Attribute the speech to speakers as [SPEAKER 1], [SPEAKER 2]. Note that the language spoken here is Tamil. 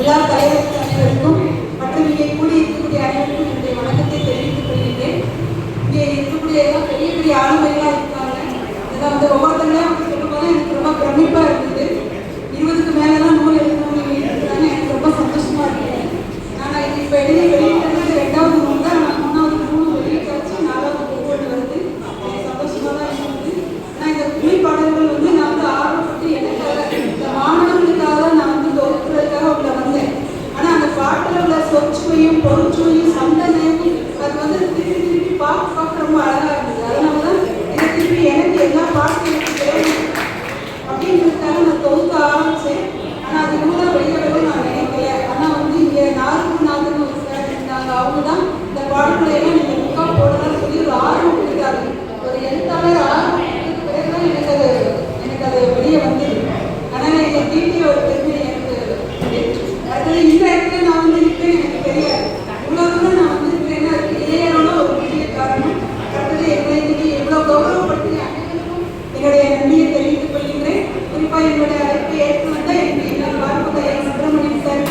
[SPEAKER 1] விழா தலைவர் அனைவருக்கும் மற்றும் இங்கே கூடியிருக்கக்கூடிய அனைவருக்கும் என்னுடைய வணக்கத்தை தெரிவித்துக் கொள்கிறேன். இங்கே இருக்கக்கூடிய எல்லாம் பெரிய பெரிய ஆளுமைகளாக இருக்காங்க. இதெல்லாம் ஒவ்வொருத்தங்களையும் சொல்லும்போது எனக்கு ரொம்ப பிரமிப்பாக இருந்தது. 20க்கு மேலெல்லாம் நூல் எழுதினவங்க இருக்கிறாங்க. எனக்கு ரொம்ப சந்தோஷமா இருக்கு. நான் இப்போ எழுதி வெளியிட்டது 2வது நூல் தான். நான் 3வது நூல் வெளியிட்டாச்சு. 4வது ஒவ்வொரு வருது. சந்தோஷமாக தான் இருந்தது. ஆனால் இந்த துணை பாடல்கள் நான் ஆர்வப்பட்டு எனக்காக இந்த மாணவர்களுக்காக நான் தொகுக்கிறதுக்காக உள்ள வந்தேன். ஆனால் அந்த பாட்டில் உள்ள சொற்சுவையும் பொருட்சுவையும் சந்தனையும் அது திருப்பி திருப்பி பார்க்க ரொம்ப அழகாக இருந்தது. அதனால தான் இதை திருப்பி எனக்கு எல்லா பாட்டும் எனக்கு தேவை அப்படிங்கிறதுக்காக நான் தொகுக்க ஆரம்பித்தேன். ஆனால் அது கூட வெளியிடவும் நான் நினைக்கல. ஆனால் இங்கே 4 ஒரு சார் இருந்தாங்க. அவங்க தான் இந்த பாடல்களை எல்லாம் நீங்கள் புக்கா போடலாம் சொல்லி ஒரு ஆர்வம் கொடுத்தாரு. ஒரு எழுத்தாளர் ஆர்வம் கொடுத்ததுக்கு பிறகுதான் எனக்கு அது வெளியே வந்தது. ஆனால் எங்கள் டிடியை ஒரு பெருமை எனக்கு அடுத்தது இந்த இடத்துல நான் இருக்கிறேன் எனக்கு தெரியாது. இவ்வளோ தூரம் நான் வந்திருக்கிறேன்னா அதுக்கு இளையரோட ஒரு முக்கிய காரணம். அடுத்தது எங்களை இன்னைக்கு எவ்வளோ கௌரவப்படுத்தி அனைவருக்கும் என்னுடைய நன்றியை தெரிவித்துக் கொள்கிறேன். குறிப்பாக என்னுடைய அழைப்பை ஏற்று வந்த என்னுடைய பார்ப்பதை சுப்பிரமணியம் சார்